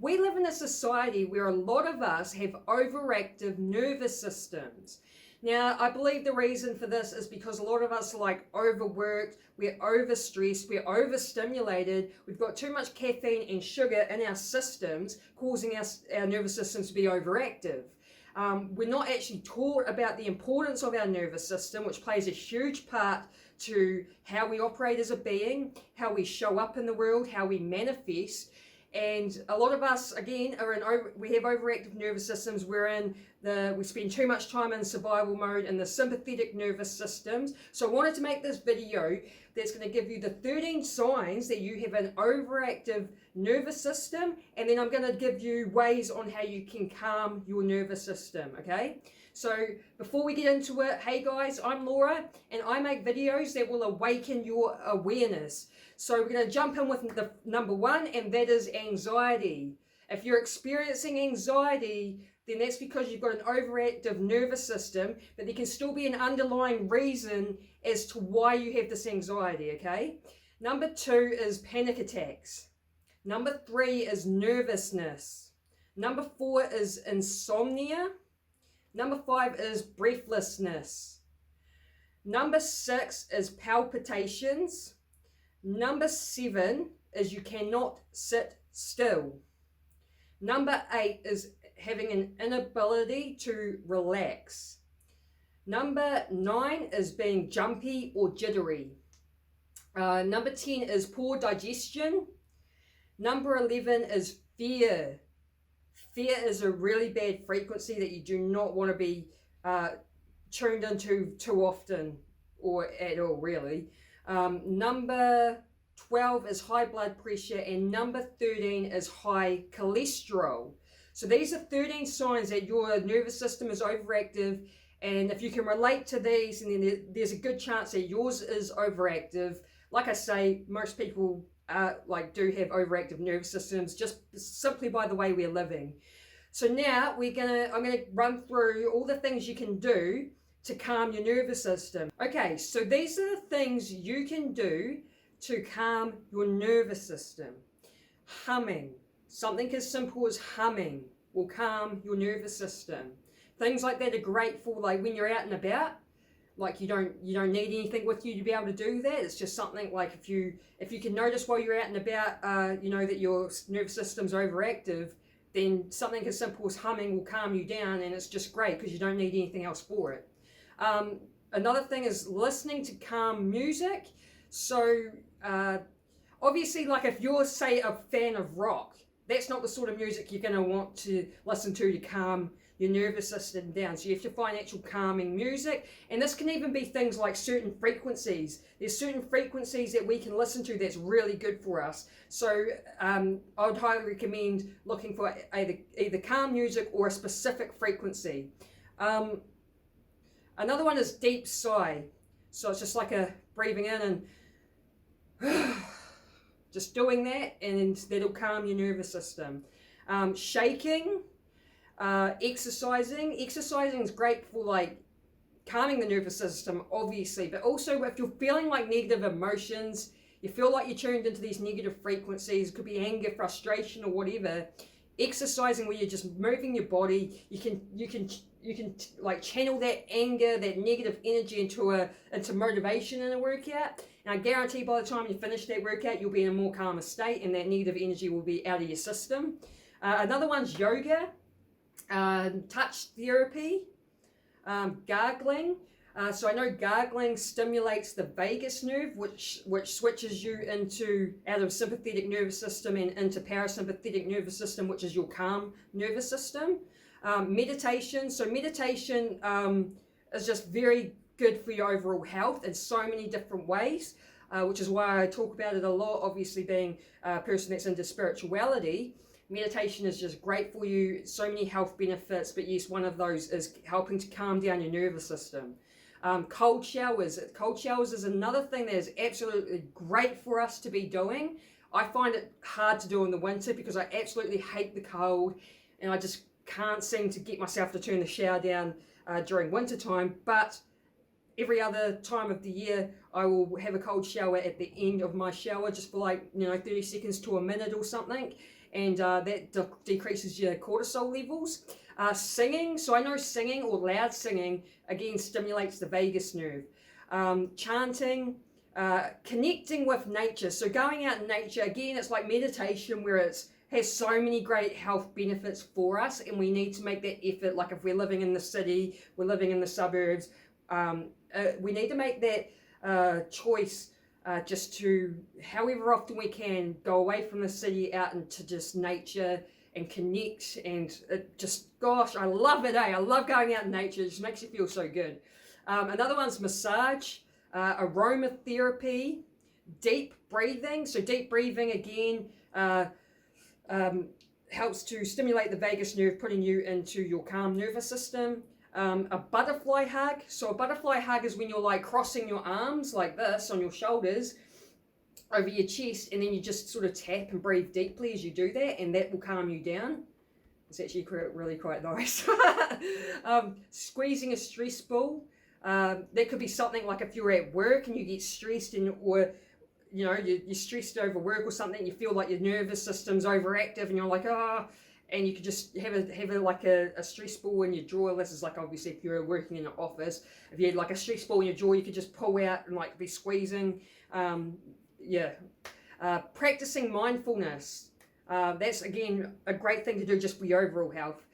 We live in a society where a lot of us have overactive nervous systems. Now, I believe the reason for this is because a lot of us are like overworked, we're overstressed, we're overstimulated, we've got too much caffeine and sugar in our systems, causing our nervous systems to be overactive. We're not actually taught about the importance of our nervous system, which plays a huge part to how we operate as a being, how we show up in the world, how we manifest. And a lot of us, again, we have overactive nervous systems. We spend too much time in survival mode in the sympathetic nervous systems. So I wanted to make this video that's going to give you the 13 signs that you have an overactive nervous system, and then I'm going to give you ways on how you can calm your nervous system, okay? So before we get into it, hey guys, I'm Laura, and I make videos that will awaken your awareness. So we're going to jump in with the number one, and that is anxiety. If you're experiencing anxiety, then that's because you've got an overactive nervous system, but there can still be an underlying reason as to why you have this anxiety, okay? Number two is panic attacks. Number three is nervousness. Number four is insomnia. Number five is breathlessness. Number six is palpitations. Number seven is you cannot sit still. Number eight is having an inability to relax. Number 9 is being jumpy or jittery. Number 10 is poor digestion. Number 11 is fear. Fear is a really bad frequency that you do not want to be tuned into too often or at all, really. Number 12 is high blood pressure, and number 13 is high cholesterol. So these are 13 signs that your nervous system is overactive, and if you can relate to these, and then there's a good chance that yours is overactive. Like I say, most people do have overactive nervous systems just simply by the way we're living. So now I'm gonna run through all the things you can do to calm your nervous system. Okay, so these are the things you can do to calm your nervous system. Humming. Something as simple as humming will calm your nervous system. Things like that are great for like when you're out and about. Like you don't need anything with you to be able to do that. It's just something like if you can notice while you're out and about, that your nervous system's overactive, then something as simple as humming will calm you down, and it's just great because you don't need anything else for it. Another thing is listening to calm music. So obviously, like if you're, say, a fan of rock, that's not the sort of music you're going to want to listen to calm your nervous system down. So you have to find actual calming music. And this can even be things like certain frequencies. There's certain frequencies that we can listen to that's really good for us. So I would highly recommend looking for either calm music or a specific frequency. Another one is deep sigh. So it's just like a breathing in and just doing that, and that'll calm your nervous system. Shaking, exercising. Exercising is great for like calming the nervous system, obviously, but also if you're feeling like negative emotions, you feel like you're tuned into these negative frequencies, it could be anger, frustration, or whatever. Exercising, where you're just moving your body, you can like channel that anger, that negative energy into motivation in a workout. And I guarantee by the time you finish that workout, you'll be in a more calmer state, and that negative energy will be out of your system. Another one's yoga, touch therapy, gargling. So I know gargling stimulates the vagus nerve, which switches you out of sympathetic nervous system and into parasympathetic nervous system, which is your calm nervous system. Meditation. So meditation is just very good for your overall health in so many different ways, which is why I talk about it a lot. Obviously, being a person that's into spirituality, meditation is just great for you. So many health benefits, but yes, one of those is helping to calm down your nervous system. Cold showers. Cold showers is another thing that is absolutely great for us to be doing. I find it hard to do in the winter because I absolutely hate the cold, and I just can't seem to get myself to turn the shower down during winter time. But every other time of the year, I will have a cold shower at the end of my shower, just for 30 seconds to a minute or something. and that decreases your cortisol levels. Singing, so I know singing or loud singing, again, stimulates the vagus nerve. Chanting, connecting with nature. So going out in nature, again, it's like meditation where it has so many great health benefits for us, and we need to make that effort. Like if we're living in the city, we're living in the suburbs, we need to make that choice just to, however often we can, go away from the city out into just nature and connect, and it just, gosh, I love it, I love going out in nature. It just makes you feel so good. Another one's massage, aromatherapy, deep breathing. So deep breathing, again, helps to stimulate the vagus nerve, putting you into your calm nervous system. A butterfly hug. So a butterfly hug is when you're like crossing your arms like this on your shoulders over your chest, and then you just sort of tap and breathe deeply as you do that, and that will calm you down. It's actually really quite nice. Squeezing a stress ball. That could be something like if you're at work and you get stressed, or you know, you're stressed over work or something, you feel like your nervous system's overactive, and you're like, and you could just have a stress ball in your drawer. This is like, obviously, if you're working in an office, if you had like a stress ball in your drawer, you could just pull out and like be squeezing. Practicing mindfulness. That's, again, a great thing to do just for your overall health.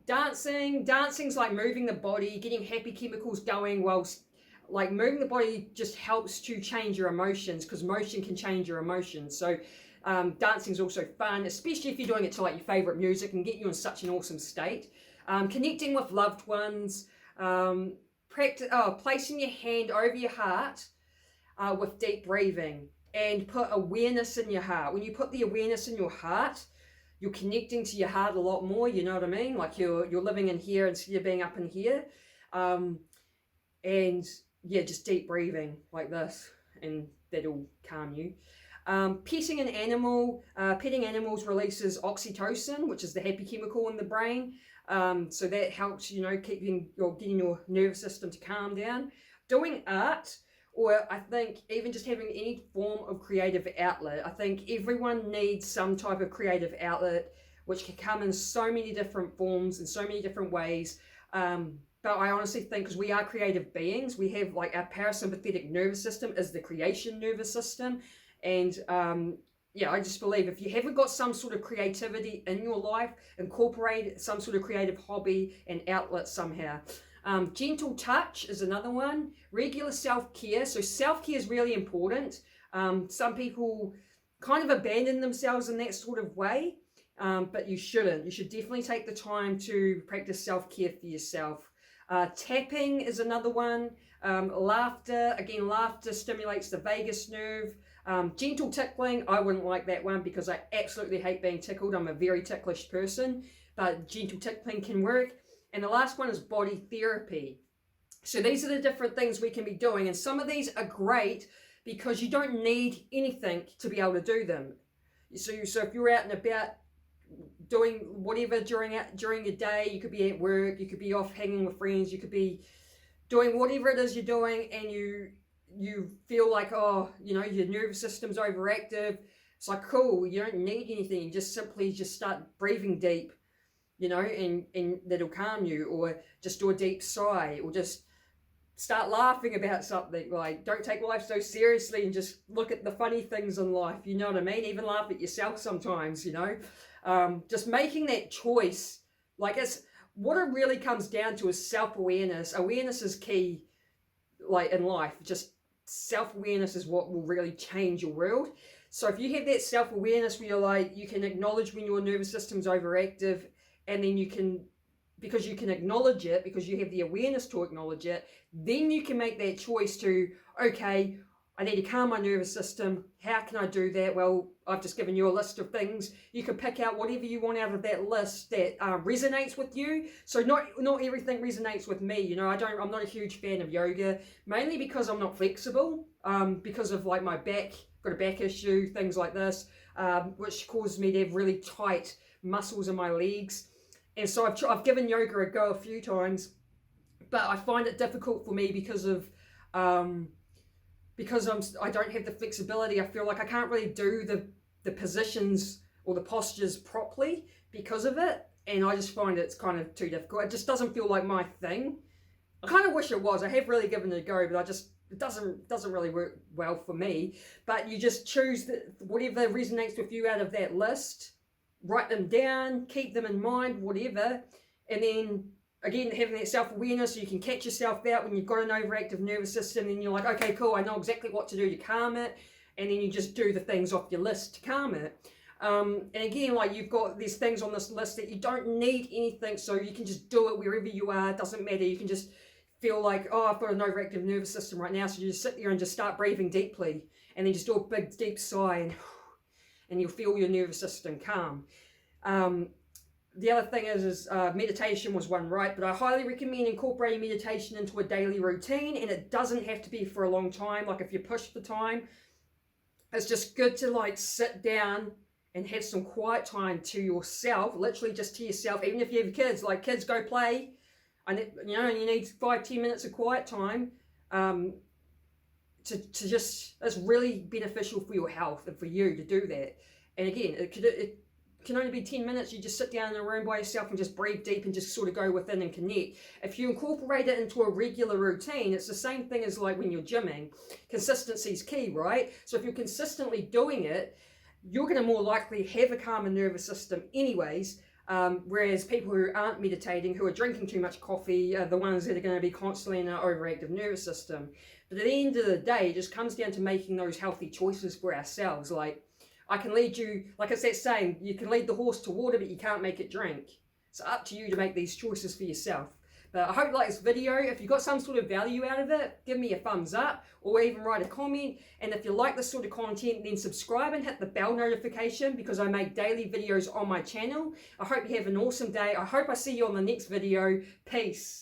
Dancing's like moving the body, getting happy chemicals going, whilst like moving the body just helps to change your emotions, because motion can change your emotions. So dancing's also fun, especially if you're doing it to like your favorite music, and get you in such an awesome state. Connecting with loved ones, placing your hand over your heart with deep breathing, and put awareness in your heart. When you put the awareness in your heart, you're connecting to your heart a lot more, you know what I mean? Like you're living in here instead of being up in here. And yeah, just deep breathing like this, and that'll calm you. Petting an animal. Petting animals releases oxytocin, which is the happy chemical in the brain. So that helps, you know, getting your nervous system to calm down. Doing art, or I think even just having any form of creative outlet. I think everyone needs some type of creative outlet, which can come in so many different forms and so many different ways. But I honestly think, because we are creative beings, we have like our parasympathetic nervous system is the creation nervous system. And I just believe if you haven't got some sort of creativity in your life, incorporate some sort of creative hobby and outlet somehow. Gentle touch is another one. Regular self-care. So self-care is really important. Some people kind of abandon themselves in that sort of way, but you shouldn't. You should definitely take the time to practice self-care for yourself. Tapping is another one. Laughter. Again, laughter stimulates the vagus nerve. Gentle tickling, I wouldn't like that one because I absolutely hate being tickled. I'm a very ticklish person, but gentle tickling can work. And the last one is body therapy. So these are the different things we can be doing, and some of these are great because you don't need anything to be able to do them. So if you're out and about doing whatever during your day, you could be at work, you could be off hanging with friends, you could be doing whatever it is you're doing, and you feel like, your nervous system's overactive. It's like, cool, you don't need anything. You just simply start breathing deep, and that'll calm you, or just do a deep sigh, or just start laughing about something. Like, don't take life so seriously and just look at the funny things in life, you know what I mean? Even laugh at yourself sometimes, just making that choice. Like, it's what it really comes down to is self-awareness. Awareness is key, like, in life. Just self-awareness is what will really change your world. So if you have that self-awareness where you're like, you can acknowledge when your nervous system's overactive, and then because you can acknowledge it, because you have the awareness to acknowledge it, then you can make that choice to, okay, I need to calm my nervous system. How can I do that? Well, I've just given you a list of things. You can pick out whatever you want out of that list that resonates with you. So not everything resonates with me. I'm not a huge fan of yoga, mainly because I'm not flexible, because of like my back, got a back issue, things like this, which caused me to have really tight muscles in my legs. And so I've given yoga a go a few times, but I find it difficult for me because I don't have the flexibility. I feel like I can't really do the positions or the postures properly because of it. And I just find it's kind of too difficult. It just doesn't feel like my thing. I kind of wish it was. I have really given it a go, but it doesn't really work well for me. But you just choose whatever resonates with you out of that list, write them down, keep them in mind, whatever. And then again, having that self-awareness, so you can catch yourself out when you've got an overactive nervous system, and you're like, okay, cool, I know exactly what to do to calm it. And then you just do the things off your list to calm it. And again, like, you've got these things on this list that you don't need anything, so you can just do it wherever you are. It doesn't matter. You can just feel like, oh, I've got an overactive nervous system right now, so you just sit there and just start breathing deeply, and then just do a big deep sigh, and you'll feel your nervous system calm. The other thing is meditation was one, right? But I highly recommend incorporating meditation into a daily routine, and it doesn't have to be for a long time. Like, if you push for time, it's just good to like sit down and have some quiet time to yourself, literally just to yourself. Even if you have kids, like, kids, go play. And you need 5-10 minutes of quiet time to just, it's really beneficial for your health and for you to do that. And again, it can only be 10 minutes. You just sit down in a room by yourself and just breathe deep and just sort of go within and connect. If you incorporate it into a regular routine, it's the same thing as like when you're gymming. Consistency is key, right? So if you're consistently doing it, you're going to more likely have a calmer nervous system anyways. Whereas people who aren't meditating, who are drinking too much coffee, are the ones that are going to be constantly in an overactive nervous system. But at the end of the day, it just comes down to making those healthy choices for ourselves. Like, I can lead you, like it's that saying, you can lead the horse to water, but you can't make it drink. It's up to you to make these choices for yourself. But I hope you like this video. If you got some sort of value out of it, give me a thumbs up or even write a comment. And if you like this sort of content, then subscribe and hit the bell notification, because I make daily videos on my channel. I hope you have an awesome day. I hope I see you on the next video. Peace.